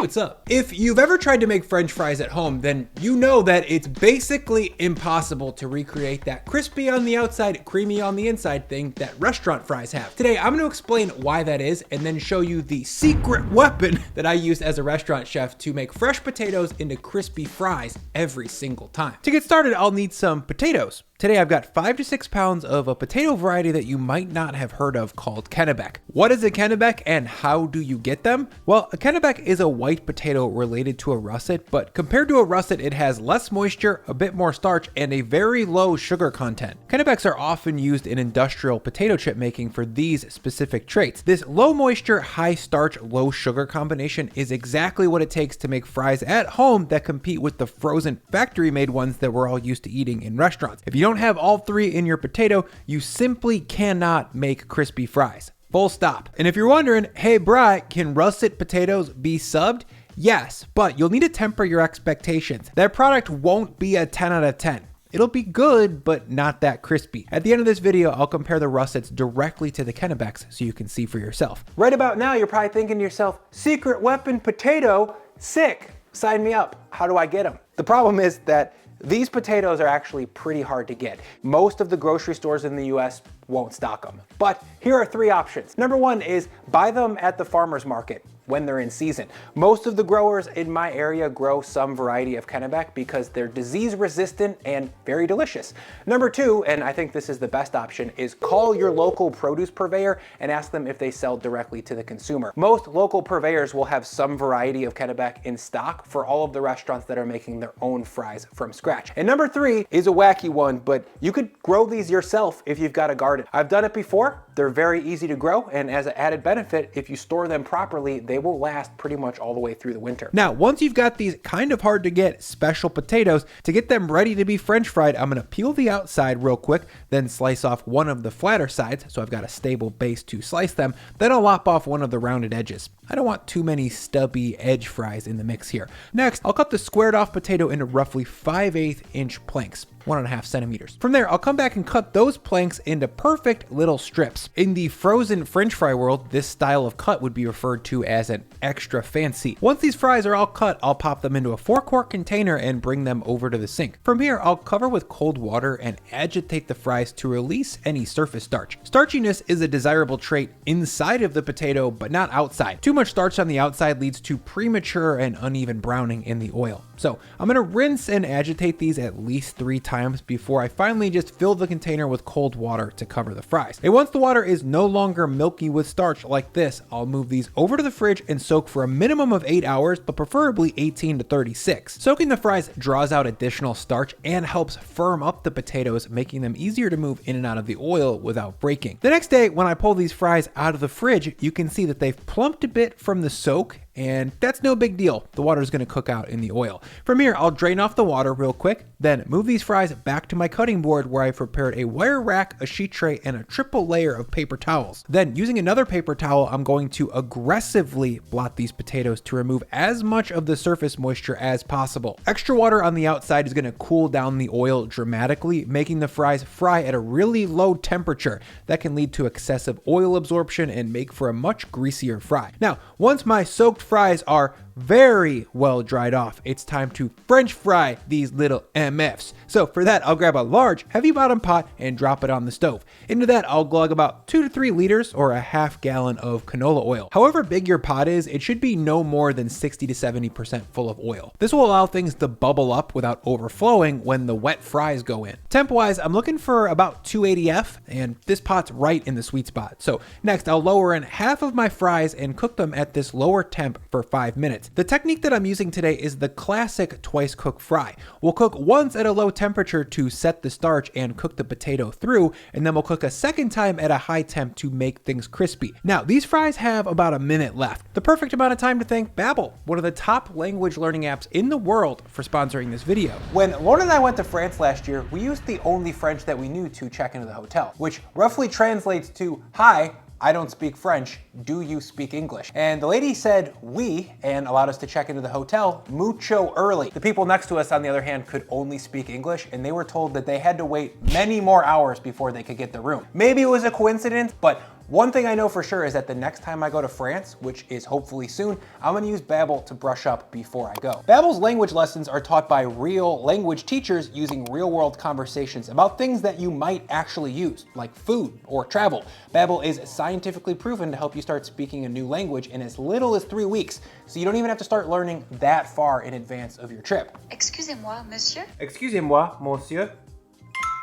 what's up? If you've ever tried to make French fries at home, then you know that it's basically impossible to recreate that crispy on the outside, creamy on the inside thing that restaurant fries have. Today, I'm gonna explain why that is and then show you the secret weapon that I use as a restaurant chef to make fresh potatoes into crispy fries every single time. To get started, I'll need some potatoes. Today I've got 5 to 6 pounds of a potato variety that you might not have heard of called Kennebec. What is a Kennebec and how do you get them? Well, a Kennebec is a white potato related to a russet, but compared to a russet, it has less moisture, a bit more starch, and a very low sugar content. Kennebecs are often used in industrial potato chip making for these specific traits. This low moisture, high starch, low sugar combination is exactly what it takes to make fries at home that compete with the frozen factory made ones that we're all used to eating in restaurants. If you don't have all three in your potato, you simply cannot make crispy fries. Full stop. And if you're wondering, hey Bri, can russet potatoes be subbed? Yes, but you'll need to temper your expectations. That product won't be a 10 out of 10. It'll be good, but not that crispy. At the end of this video, I'll compare the russets directly to the Kennebecs so you can see for yourself. Right about now, you're probably thinking to yourself, secret weapon potato, sick, sign me up. How do I get them? The problem is that these potatoes are actually pretty hard to get. Most of the grocery stores in the US won't stock them. But here are 3 options. Number 1 is buy them at the farmer's market when they're in season. Most of the growers in my area grow some variety of Kennebec because they're disease resistant and very delicious. Number 2, and I think this is the best option, is call your local produce purveyor and ask them if they sell directly to the consumer. Most local purveyors will have some variety of Kennebec in stock for all of the restaurants that are making their own fries from scratch. And number 3 is a wacky one, but you could grow these yourself if you've got a garden. I've done it before. They're very easy to grow, and as an added benefit, if you store them properly, they will last pretty much all the way through the winter. Now, once you've got these kind of hard to get special potatoes, to get them ready to be French fried, I'm gonna peel the outside real quick, then slice off one of the flatter sides, so I've got a stable base to slice them, then I'll lop off one of the rounded edges. I don't want too many stubby edge fries in the mix here. Next, I'll cut the squared off potato into roughly 5/8 inch planks, 1.5 centimeters. From there, I'll come back and cut those planks into perfect little strips. In the frozen French fry world, this style of cut would be referred to as an extra fancy. Once these fries are all cut, I'll pop them into a 4-quart container and bring them over to the sink. From here, I'll cover with cold water and agitate the fries to release any surface starch. Starchiness is a desirable trait inside of the potato, but not outside. Too much starch on the outside leads to premature and uneven browning in the oil. So I'm gonna rinse and agitate these at least 3 times before I finally just fill the container with cold water to cover the fries. And once the water is no longer milky with starch like this, I'll move these over to the fridge and soak for a minimum of 8 hours, but preferably 18 to 36. Soaking the fries draws out additional starch and helps firm up the potatoes, making them easier to move in and out of the oil without breaking. The next day, when I pull these fries out of the fridge, you can see that they've plumped a bit from the soak, and that's no big deal. The water is going to cook out in the oil. From here, I'll drain off the water real quick, then move these fries back to my cutting board where I've prepared a wire rack, a sheet tray, and a triple layer of paper towels. Then, using another paper towel, I'm going to aggressively blot these potatoes to remove as much of the surface moisture as possible. Extra water on the outside is going to cool down the oil dramatically, making the fries fry at a really low temperature. That can lead to excessive oil absorption and make for a much greasier fry. Now, once my soaked fries are very well dried off, it's time to French fry these little MFs. So for that, I'll grab a large, heavy bottom pot and drop it on the stove. Into that, I'll glug about 2 to 3 liters or a half gallon of canola oil. However big your pot is, it should be no more than 60 to 70% full of oil. This will allow things to bubble up without overflowing when the wet fries go in. Temp-wise, I'm looking for about 280 F, and this pot's right in the sweet spot. So next, I'll lower in half of my fries and cook them at this lower temp for 5 minutes. The technique that I'm using today is the classic twice cook fry. We'll cook once at a low temperature to set the starch and cook the potato through, and then we'll cook a second time at a high temp to make things crispy. Now, these fries have about a minute left. The perfect amount of time to thank Babbel, one of the top language learning apps in the world, for sponsoring this video. When Lauren and I went to France last year, we used the only French that we knew to check into the hotel, which roughly translates to, "Hi, I don't speak French, do you speak English?" And the lady said we, and allowed us to check into the hotel mucho early. The people next to us, on the other hand, could only speak English, and they were told that they had to wait many more hours before they could get the room. Maybe it was a coincidence, but One thing I know for sure is that the next time I go to France, which is hopefully soon, I'm gonna use Babbel to brush up before I go. Babbel's language lessons are taught by real language teachers using real-world conversations about things that you might actually use, like food or travel. Babbel is scientifically proven to help you start speaking a new language in as little as 3 weeks, so you don't even have to start learning that far in advance of your trip. Excusez-moi, monsieur. Excusez-moi, monsieur.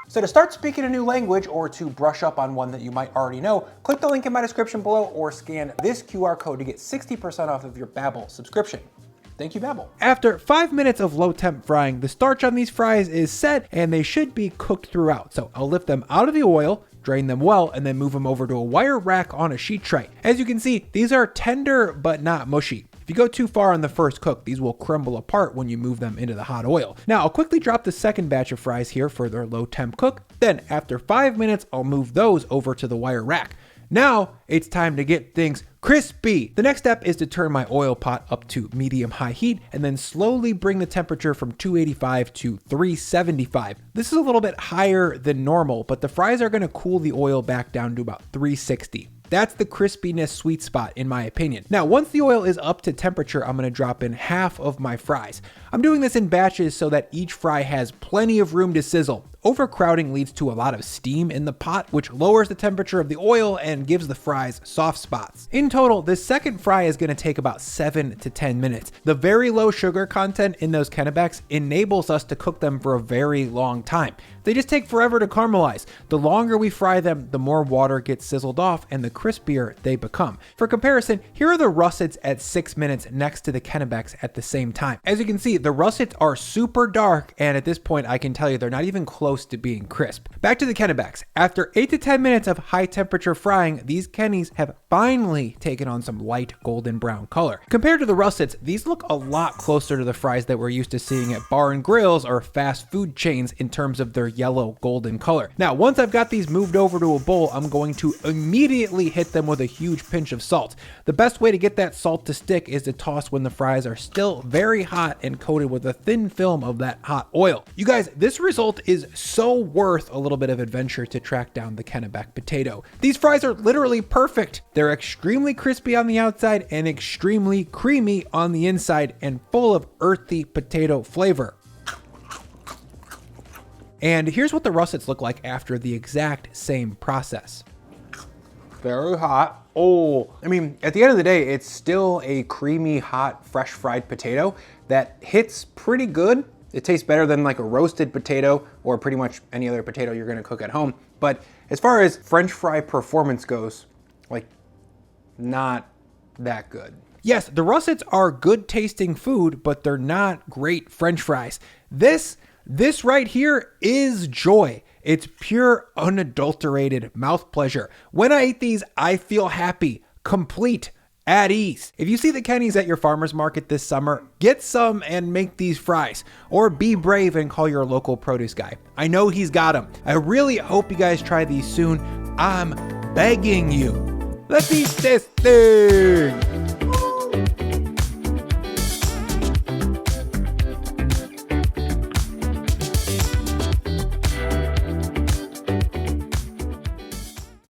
So to start speaking a new language or to brush up on one that you might already know, click the link in my description below or scan this QR code to get 60% off of your Babbel subscription. Thank you, Babbel. After 5 minutes of low temp frying, the starch on these fries is set and they should be cooked throughout. So I'll lift them out of the oil, drain them well, and then move them over to a wire rack on a sheet tray. As you can see, these are tender but not mushy. If you go too far on the first cook, these will crumble apart when you move them into the hot oil. Now, I'll quickly drop the second batch of fries here for their low temp cook. Then after 5 minutes, I'll move those over to the wire rack. Now it's time to get things crispy. The next step is to turn my oil pot up to medium-high heat and then slowly bring the temperature from 285 to 375. This is a little bit higher than normal, but the fries are gonna cool the oil back down to about 360. That's the crispiness sweet spot in my opinion. Now, once the oil is up to temperature, I'm gonna drop in half of my fries. I'm doing this in batches so that each fry has plenty of room to sizzle. Overcrowding leads to a lot of steam in the pot, which lowers the temperature of the oil and gives the fries soft spots. In total, this second fry is gonna take about 7 to 10 minutes. The very low sugar content in those Kennebecks enables us to cook them for a very long time. They just take forever to caramelize. The longer we fry them, the more water gets sizzled off and the crispier they become. For comparison, here are the russets at 6 minutes next to the Kennebecks at the same time. As you can see, the russets are super dark, and at this point I can tell you they're not even close to being crisp. Back to the Kennebecks. After 8 to 10 minutes of high temperature frying, these Kennies have finally taken on some light golden brown color. Compared to the russets, these look a lot closer to the fries that we're used to seeing at bar and grills or fast food chains in terms of their yellow golden color. Now, once I've got these moved over to a bowl, I'm going to immediately hit them with a huge pinch of salt. The best way to get that salt to stick is to toss when the fries are still very hot and coated with a thin film of that hot oil. You guys, this result is so worth a little bit of adventure to track down the Kennebec potato. These fries are literally perfect. They're extremely crispy on the outside and extremely creamy on the inside and full of earthy potato flavor. And here's what the russets look like after the exact same process. Very hot. Oh, I mean, at the end of the day, it's still a creamy, hot, fresh fried potato that hits pretty good. It tastes better than like a roasted potato or pretty much any other potato you're gonna cook at home. But as far as French fry performance goes, like, not that good. Yes, the russets are good tasting food, but they're not great French fries. This right here is joy. It's pure, unadulterated mouth pleasure. When I eat these, I feel happy, complete, at ease. If you see the Kennies at your farmer's market this summer, get some and make these fries. Or be brave and call your local produce guy. I know he's got them. I really hope you guys try these soon. I'm begging you. Let's eat this thing.